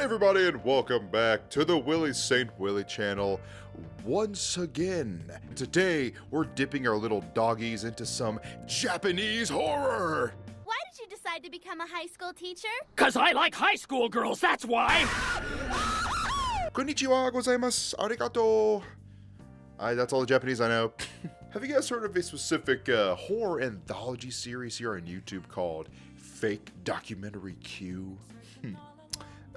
everybody, and welcome back to the Willie St. Willie channel once again. Today, we're dipping our little doggies into some Japanese horror. Why did you decide to become a high school teacher? 'Cause I like high school girls, that's why! Konnichiwa gozaimasu, arigato. That's all the Japanese I know. Have you guys heard of a specific horror anthology series here on YouTube called FDQ?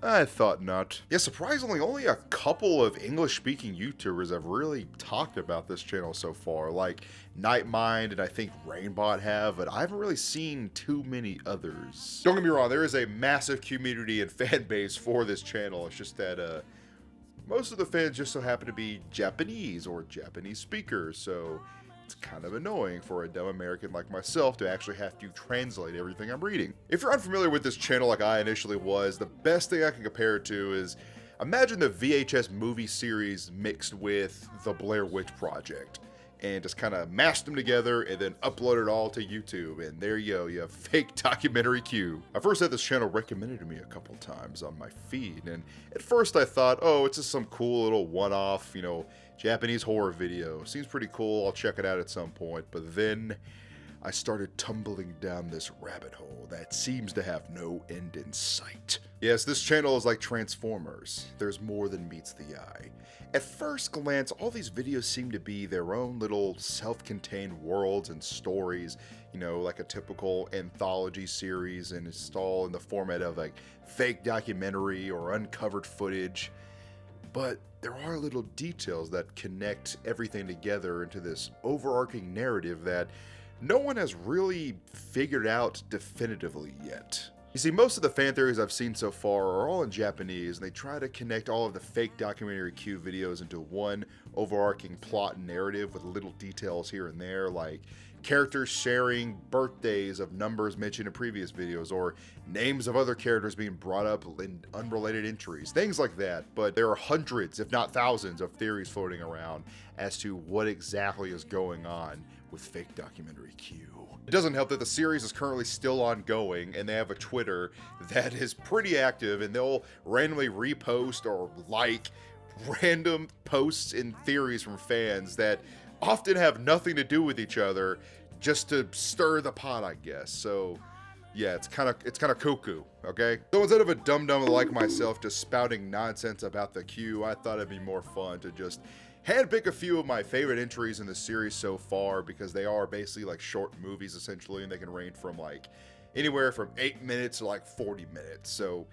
I thought not. Yeah, surprisingly, only a couple of English-speaking YouTubers have really talked about this channel so far, like Nightmind and I think Rainbot have, but I haven't really seen too many others. Don't get me wrong, there is a massive community and fan base for this channel. It's just that most of the fans just so happen to be Japanese or Japanese speakers, so it's kind of annoying for a dumb American like myself to actually have to translate everything I'm reading. If you're unfamiliar with this channel like I initially was, the best thing I can compare it to is imagine the VHS movie series mixed with the Blair Witch Project and just kind of mashed them together and then upload it all to YouTube, and there you go, you have fakedocumentaryq. I first had this channel recommended to me a couple times on my feed, and at first I thought, oh, it's just some cool little one-off, you know, Japanese horror video. Seems pretty cool, I'll check it out at some point, but then I started tumbling down this rabbit hole that seems to have no end in sight. Yes, this channel is like Transformers. There's more than meets the eye. At first glance, all these videos seem to be their own little self-contained worlds and stories, you know, like a typical anthology series, and it's all in the format of like fake documentary or uncovered footage. But there are little details that connect everything together into this overarching narrative that no one has really figured out definitively yet. You see, most of the fan theories I've seen so far are all in Japanese, and they try to connect all of the FDQ videos into one overarching plot and narrative with little details here and there, like characters sharing birthdays of numbers mentioned in previous videos, or names of other characters being brought up in unrelated entries, things like that. But there are hundreds, if not thousands, of theories floating around as to what exactly is going on with FDQ. It doesn't help that the series is currently still ongoing, and they have a Twitter that is pretty active, and they'll randomly repost or like random posts and theories from fans that often have nothing to do with each other, just to stir the pot, I guess. So yeah, it's kind of cuckoo, okay? So instead of a dum-dum like myself just spouting nonsense about the Q, I thought it'd be more fun to just handpick a few of my favorite entries in the series so far, because they are basically like short movies essentially, and they can range from like anywhere from 8 minutes to like 40 minutes. So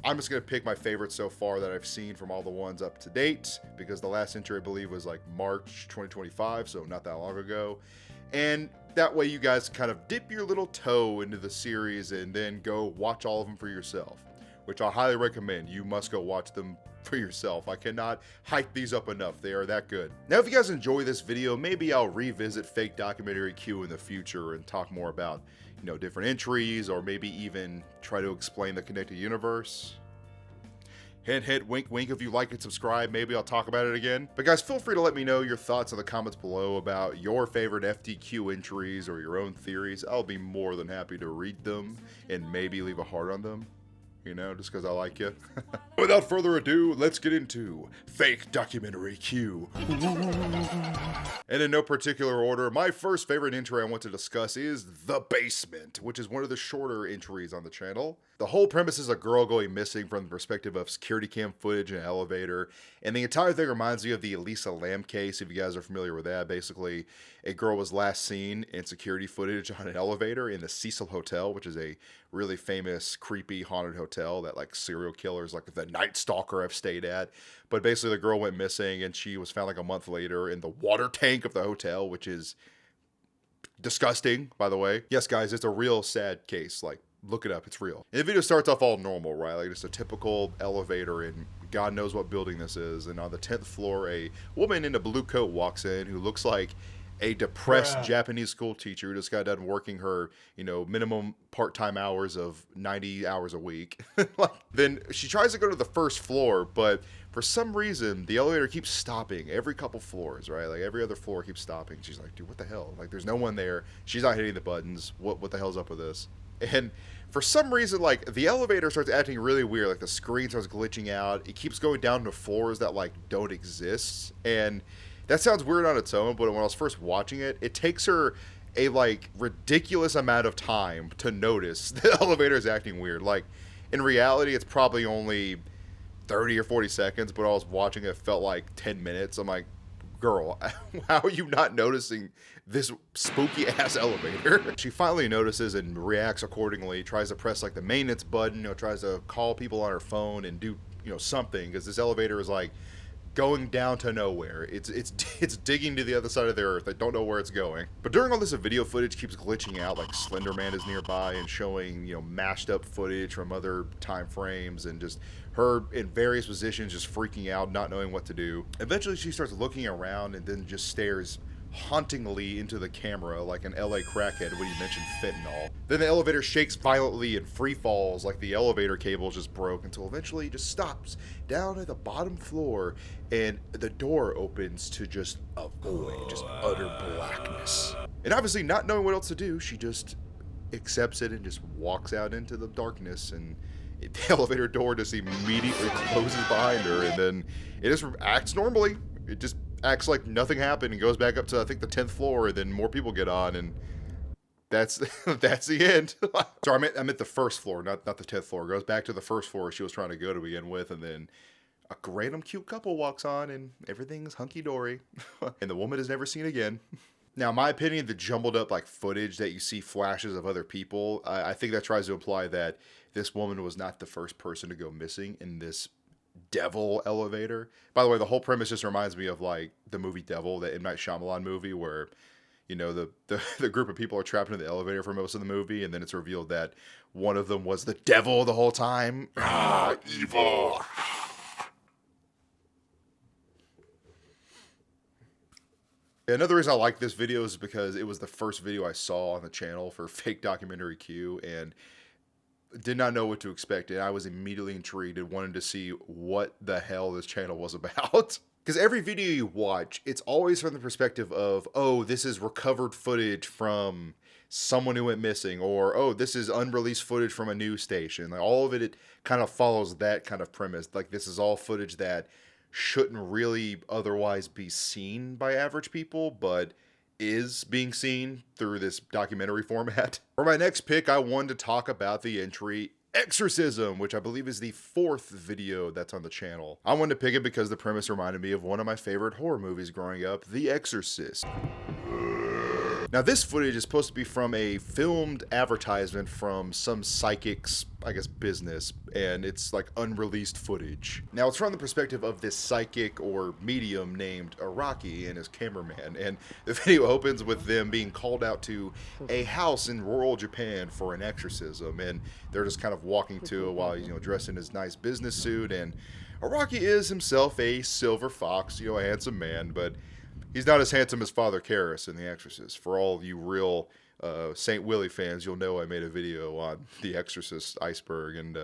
I'm just gonna pick my favorites so far that I've seen from all the ones up to date, because the last entry I believe was like March 2025, so not that long ago. And that way you guys kind of dip your little toe into the series and then go watch all of them for yourself, which I highly recommend. You must go watch them for yourself. I cannot hype these up enough. They are that good. Now, if you guys enjoy this video, maybe I'll revisit FDQ in the future and talk more about, you know, different entries, or maybe even try to explain the connected universe. Hint, hint, wink, wink. If you like and subscribe, maybe I'll talk about it again. But guys, feel free to let me know your thoughts in the comments below about your favorite FDQ entries or your own theories. I'll be more than happy to read them and maybe leave a heart on them, you know, just because I like you. Without further ado, let's get into FDQ. And in no particular order, my first favorite entry I want to discuss is The Basement, which is one of the shorter entries on the channel. The whole premise is a girl going missing from the perspective of security cam footage in an elevator, and the entire thing reminds me of the Elisa Lam case, if you guys are familiar with that. Basically, a girl was last seen in security footage on an elevator in the Cecil Hotel, which is a really famous, creepy, haunted hotel that like serial killers, like the Night Stalker, have stayed at. But basically the girl went missing, and she was found like a month later in the water tank of the hotel, which is disgusting, by the way. Yes, guys, it's a real sad case. Like, look it up, it's real. And the video starts off all normal, right? Like just a typical elevator in God knows what building this is. And on the 10th floor, a woman in a blue coat walks in who looks like a depressed Japanese school teacher who just got done working her, you know, minimum part-time hours of 90 hours a week. Then she tries to go to the first floor, but for some reason, the elevator keeps stopping every couple floors, right? Like every other floor keeps stopping. She's like, dude, what the hell? Like there's no one there. She's not hitting the buttons. What the hell's up with this? And for some reason, like, the elevator starts acting really weird. Like, the screen starts glitching out. It keeps going down to floors that, like, don't exist. And that sounds weird on its own, but when I was first watching it, it takes her a, like, ridiculous amount of time to notice the elevator is acting weird. Like, in reality, it's probably only 30 or 40 seconds, but I was watching it, it felt like 10 minutes. I'm like, girl, how are you not noticing this spooky ass elevator? She finally notices and reacts accordingly, tries to press like the maintenance button, you know, tries to call people on her phone and do, you know, something, because this elevator is like going down to nowhere. It's digging to the other side of the earth. I don't know where it's going. But during all this, the video footage keeps glitching out, like Slender Man is nearby and showing, you know, mashed up footage from other time frames, and just her in various positions just freaking out, not knowing what to do. Eventually she starts looking around and then just stares hauntingly into the camera like an LA crackhead when you mentioned fentanyl. Then the elevator shakes violently and free falls like the elevator cable just broke, until eventually it just stops down at the bottom floor and the door opens to just a void, just utter blackness. And obviously not knowing what else to do, she just accepts it and just walks out into the darkness, and the elevator door just immediately closes behind her, and then it just acts normally. It just acts like nothing happened and goes back up to, I think, the 10th floor, and then more people get on, and that's that's the end. Sorry, I meant the first floor, not the 10th floor. It goes back to the first floor she was trying to go to begin with, and then a random cute couple walks on, and everything's hunky-dory, and the woman is never seen again. Now, in my opinion, the jumbled up like footage that you see flashes of other people, I think that tries to imply that this woman was not the first person to go missing in this devil elevator. By the way, the whole premise just reminds me of like the movie Devil, the M. Night Shyamalan movie, where, you know, the group of people are trapped in the elevator for most of the movie, and then it's revealed that one of them was the devil the whole time. Ah, evil. Another reason I like this video is because it was the first video I saw on the channel for fakedocumentaryq, and did not know what to expect, and I was immediately intrigued and wanted to see what the hell this channel was about. Because every video you watch, it's always from the perspective of, oh, this is recovered footage from someone who went missing, or, oh, this is unreleased footage from a news station. Like, all of it kind of follows that kind of premise. Like, this is all footage that shouldn't really otherwise be seen by average people, but is being seen through this documentary format. For my next pick, I wanted to talk about the entry Exorcism, which I believe is the 4th video that's on the channel. I wanted to pick it because the premise reminded me of one of my favorite horror movies growing up, The Exorcist. Now, this footage is supposed to be from a filmed advertisement from some psychic's, I guess, business, and it's like unreleased footage. Now, it's from the perspective of this psychic or medium named Araki and his cameraman, and the video opens with them being called out to a house in rural Japan for an exorcism, and they're just kind of walking to it while he's, you know, dressed in his nice business suit, and Araki is himself a silver fox, you know, a handsome man, but he's not as handsome as Father Karras in The Exorcist. For all of you real St. Willie fans, you'll know I made a video on The Exorcist iceberg, and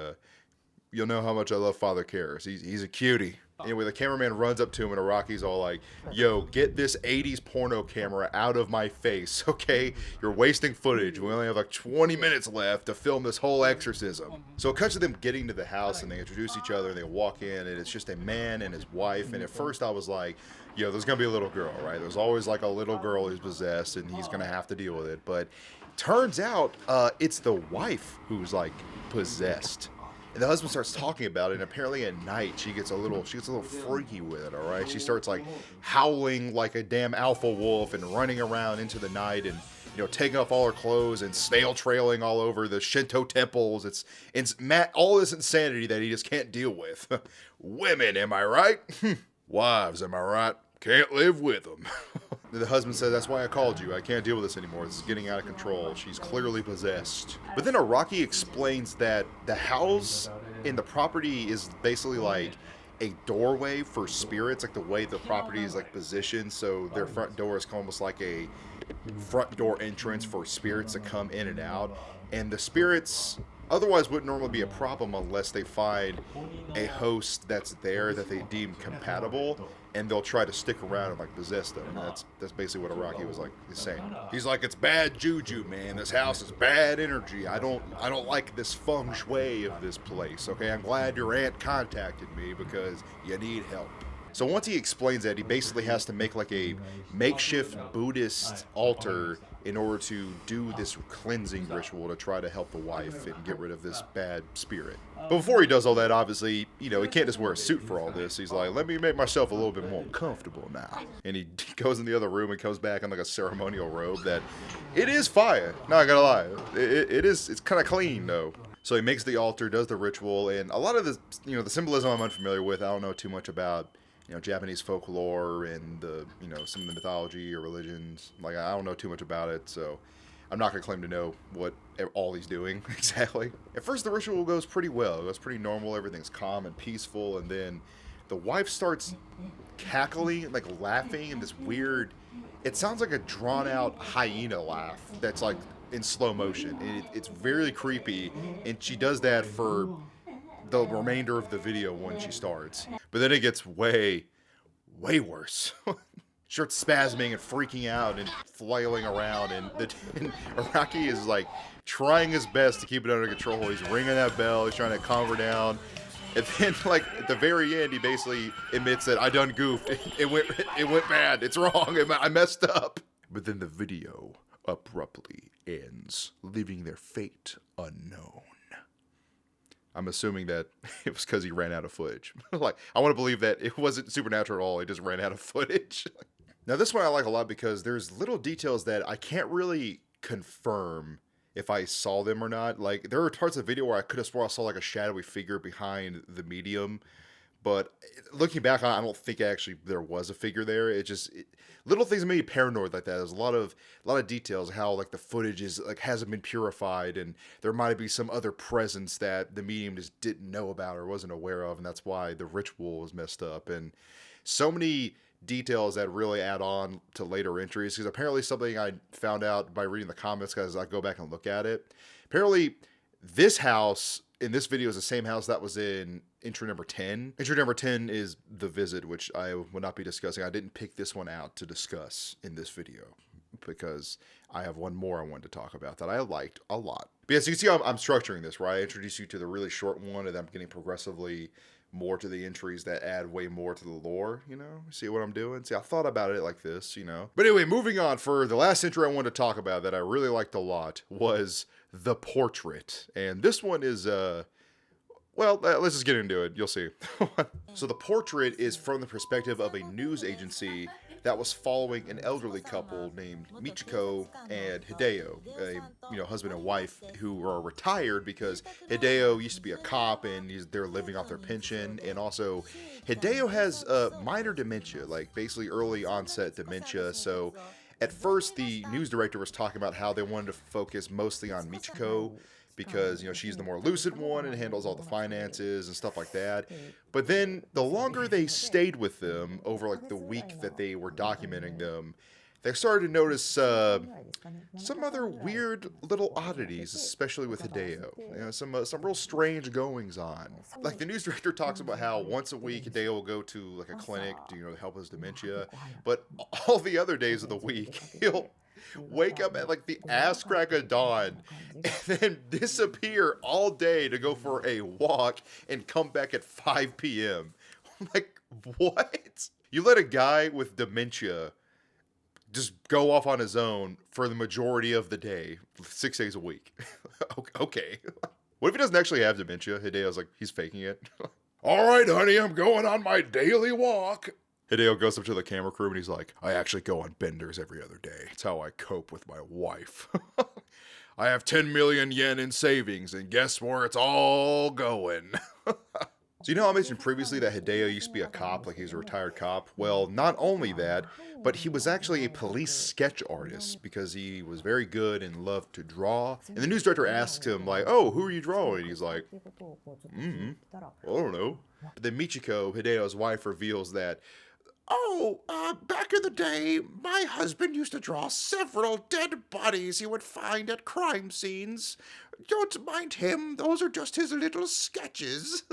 you'll know how much I love Father Karras. He's a cutie. Anyway, the cameraman runs up to him, and Araki's all like, yo, get this 80s porno camera out of my face, okay? You're wasting footage. We only have like 20 minutes left to film this whole exorcism. So it cuts to them getting to the house, and they introduce each other, and they walk in, and it's just a man and his wife. And at first I was like, yo, there's gonna be a little girl, right? There's always like a little girl who's possessed, and he's gonna have to deal with it. But turns out it's the wife who's like possessed. And the husband starts talking about it, and apparently at night she gets a little freaky with it, all right? She starts like howling like a damn alpha wolf and running around into the night, and, you know, taking off all her clothes and snail trailing all over the Shinto temples. It's all this insanity that he just can't deal with. Women, am I right? Wives, am I right? Can't live with them. The husband says, that's why I called you. I can't deal with this anymore. This is getting out of control. She's clearly possessed. But then Araki explains that the house in the property is basically like a doorway for spirits, like the way the property is like positioned. So their front door is almost like a front door entrance for spirits to come in and out. And the spirits Otherwise, wouldn't normally be a problem unless they find a host that's there that they deem compatible, and they'll try to stick around and like possess them. And that's basically what Araki was like is saying. He's like, it's bad juju, man. This house is bad energy. I don't like this feng shui of this place. Okay, I'm glad your aunt contacted me because you need help. So once he explains that, he basically has to make like a makeshift Buddhist altar in order to do this cleansing ritual to try to help the wife and get rid of this bad spirit. But before he does all that, obviously, he can't just wear a suit for all this. He's like, let me make myself a little bit more comfortable now. And he goes in the other room and comes back in like a ceremonial robe that, it is fire, not gonna lie. It's kind of clean though. So he makes the altar, does the ritual, and a lot of the, the symbolism I'm unfamiliar with. I don't know too much about Japanese folklore and the, some of the mythology or religions. Like, I don't know too much about it, so I'm not going to claim to know what all he's doing exactly. At first, the ritual goes pretty well. It goes pretty normal. Everything's calm and peaceful, and then the wife starts cackling, like laughing in this weird, it sounds like a drawn-out hyena laugh that's like in slow motion. And it's very creepy, and she does that for the remainder of the video when she starts. But then it gets way worse. She starts spasming and freaking out and flailing around, and Araki is like trying his best to keep it under control. He's ringing that bell, he's trying to calm her down. And then, like, at the very end, he basically admits that I done goofed. It went bad. It's wrong. I messed up. But then the video abruptly ends, leaving their fate unknown. I'm assuming that it was because he ran out of footage. Like, I want to believe that it wasn't supernatural at all. He just ran out of footage. Now, this one I like a lot because there's little details that I can't really confirm if I saw them or not. Like, there are parts of the video where I could have sworn I saw like a shadowy figure behind the medium. But looking back on it, I don't think actually there was a figure there. Little things made me paranoid like that. There's a lot of details how like the footage is like hasn't been purified, and there might be some other presence that the medium just didn't know about or wasn't aware of, and that's why the ritual was messed up. And so many details that really add on to later entries, because apparently something I found out by reading the comments as I go back and look at it. Apparently, this house in this video is the same house that was in entry number 10. Entry number 10 is The Visit, which I will not be discussing. I didn't pick this one out to discuss in this video because I have one more I wanted to talk about that I liked a lot. But yes, you can see how I'm structuring this, right? I introduce you to the really short one, and then I'm getting progressively more to the entries that add way more to the lore, See what I'm doing? See, I thought about it like this, But anyway, moving on, for the last entry I wanted to talk about that I really liked a lot was The Portrait. And this one is, let's just get into it. You'll see. So The Portrait is from the perspective of a news agency that was following an elderly couple named Michiko and Hideo, a husband and wife who are retired because Hideo used to be a cop and they're living off their pension, and also Hideo has minor dementia, like basically early onset dementia. So at first the news director was talking about how they wanted to focus mostly on Michiko because, she's the more lucid one and handles all the finances and stuff like that. But then the longer they stayed with them over like the week that they were documenting them, they started to notice some other weird little oddities, especially with Hideo. Some real strange goings on. Like the news director talks about how once a week Hideo will go to like a clinic to help his dementia, but all the other days of the week he'll wake up at like the ass crack of dawn and then disappear all day to go for a walk and come back at 5 p.m. I'm like, what? You let a guy with dementia just go off on his own for the majority of the day, 6 days a week. Okay. What if he doesn't actually have dementia? Hideo's like, he's faking it. All right, honey, I'm going on my daily walk. Hideo goes up to the camera crew and he's like, I actually go on benders every other day. It's how I cope with my wife. I have 10 million yen in savings, and guess where it's all going? So I mentioned previously that Hideo used to be a cop, like he's a retired cop. Well, not only that, but he was actually a police sketch artist because he was very good and loved to draw. And the news director asks him, like, oh, who are you drawing? He's like, I don't know. Then Michiko, Hideo's wife, reveals that Oh, back in the day, my husband used to draw several dead bodies he would find at crime scenes. Don't mind him, those are just his little sketches.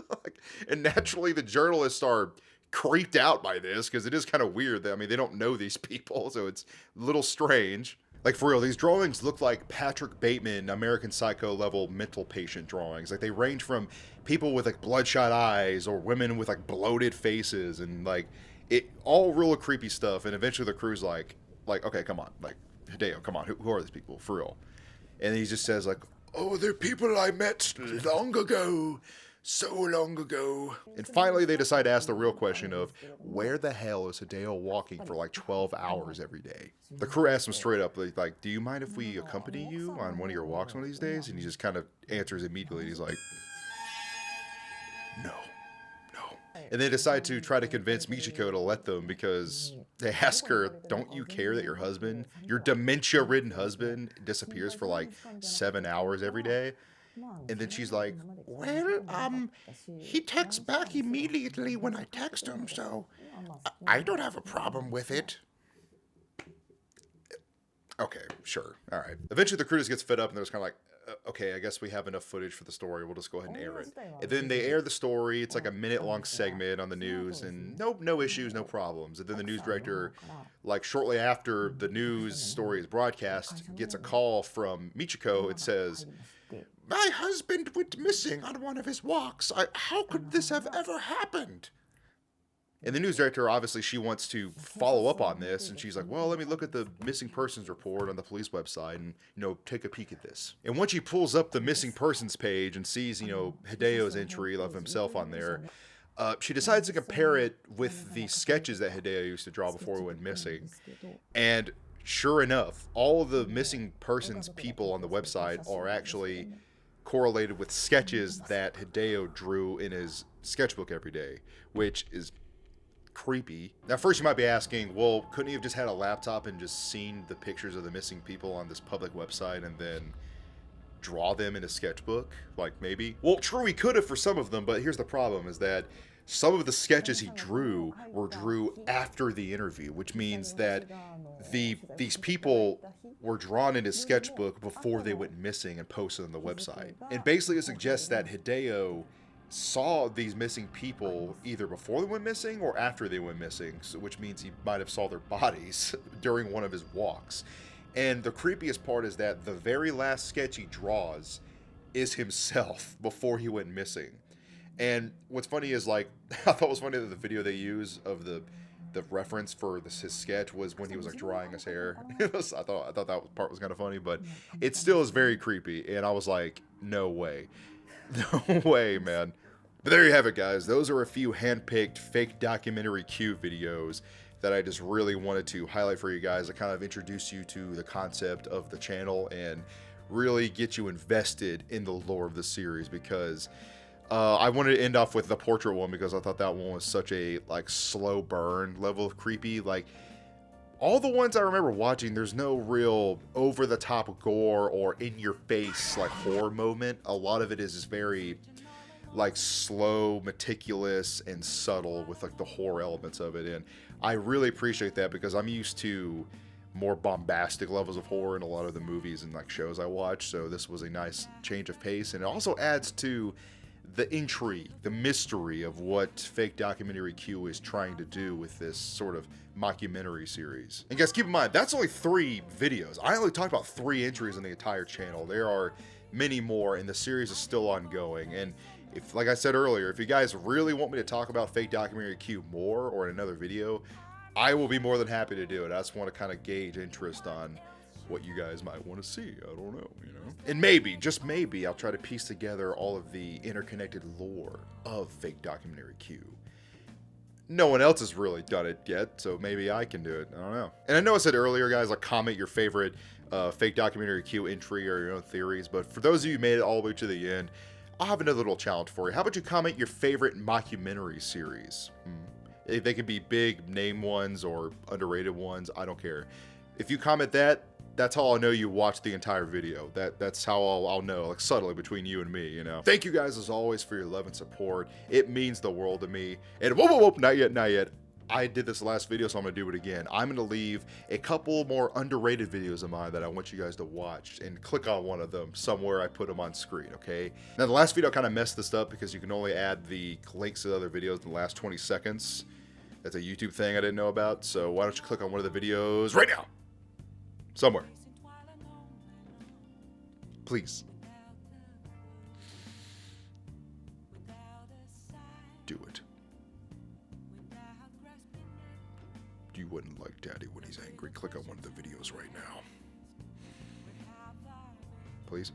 And naturally, the journalists are creeped out by this because it is kind of weird. I mean, they don't know these people, so it's a little strange. Like, for real, these drawings look like Patrick Bateman, American Psycho level mental patient drawings. Like, they range from people with, like, bloodshot eyes or women with, like, bloated faces and, like, it all real creepy stuff. And eventually the crew's like, okay, come on. Like, Hideo, come on. Who are these people? For real. And he just says, like, oh, they're people I met long ago. So long ago. And finally, they decide to ask the real question of, where the hell is Hideo walking for like 12 hours every day? The crew asks him straight up, like, do you mind if we accompany you on one of your walks one of these days? And he just kind of answers immediately. He's like, no. And they decide to try to convince Michiko to let them because they ask her, don't you care that your husband, your dementia-ridden husband, disappears for like 7 hours every day? And then she's like, well, he texts back immediately when I text him, so I don't have a problem with it. Okay, sure. All right. Eventually the crew just gets fed up and they're just kind of like, okay, I guess we have enough footage for the story. We'll just go ahead and air it. And then they air the story. It's like a minute-long segment on the news, and no issues, no problems. And then the news director, like shortly after the news story is broadcast, gets a call from Michiko. It says, my husband went missing on one of his walks. How could this have ever happened? And the news director, obviously, she wants to follow up on this, and she's like, well, let me look at the missing persons report on the police website and, take a peek at this. And once she pulls up the missing persons page and sees, Hideo's entry of himself on there, she decides to compare it with the sketches that Hideo used to draw before he went missing. And sure enough, all of the missing persons people on the website are actually correlated with sketches that Hideo drew in his sketchbook every day, which is creepy. Now, first you might be asking, well, couldn't he have just had a laptop and just seen the pictures of the missing people on this public website and then draw them in a sketchbook? Like, maybe? Well, true, he could have for some of them, but here's the problem, is that some of the sketches he drew were drew after the interview, which means that these people were drawn in his sketchbook before they went missing and posted on the website. And basically it suggests that Hideo saw these missing people either before they went missing or after they went missing, which means he might have saw their bodies during one of his walks. And the creepiest part is that the very last sketch he draws is himself before he went missing. And what's funny is, like, I thought it was funny that the video they use of the reference for his sketch was when he was like drying his hair. I thought that part was kind of funny, but it still is very creepy. And I was like, no way. No way, man. But there you have it, guys. Those are a few hand-picked FakedocumentaryQ videos that I just really wanted to highlight for you guys to kind of introduce you to the concept of the channel and really get you invested in the lore of the series, because I wanted to end off with the portrait one because I thought that one was such a slow burn level of creepy. Like, all the ones I remember watching, there's no real over-the-top gore or in-your-face horror moment. A lot of it is just very slow, meticulous, and subtle with the horror elements of it. And I really appreciate that because I'm used to more bombastic levels of horror in a lot of the movies and shows I watch. So this was a nice change of pace, and it also adds to the intrigue, the mystery of what FakedocumentaryQ is trying to do with this sort of mockumentary series. And guys, keep in mind, that's only 3 videos. I only talked about 3 entries on the entire channel. There are many more, and the series is still ongoing. And if, like I said earlier, if you guys really want me to talk about FakedocumentaryQ more or in another video, I will be more than happy to do it. I just want to kind of gauge interest on what you guys might want to see. I don't know, And maybe, just maybe, I'll try to piece together all of the interconnected lore of FakedocumentaryQ. No one else has really done it yet, so maybe I can do it. I don't know. And I know I said earlier, guys, comment your favorite FakedocumentaryQ entry or your own theories, but for those of you who made it all the way to the end, I'll have another little challenge for you. How about you comment your favorite mockumentary series? They could be big name ones or underrated ones. I don't care. If you comment that, that's how I'll know you watched the entire video. That's how I'll know, subtly between you and me, Thank you guys, as always, for your love and support. It means the world to me. And whoa, not yet. I did this last video, so I'm going to do it again. I'm going to leave a couple more underrated videos of mine that I want you guys to watch, and click on one of them somewhere. I put them on screen, okay? Now, the last video kind of messed this up because you can only add the links to the other videos in the last 20 seconds. That's a YouTube thing I didn't know about, so why don't you click on one of the videos right now? Somewhere. Please. Do it. You wouldn't like Daddy when he's angry. Click on one of the videos right now. Please.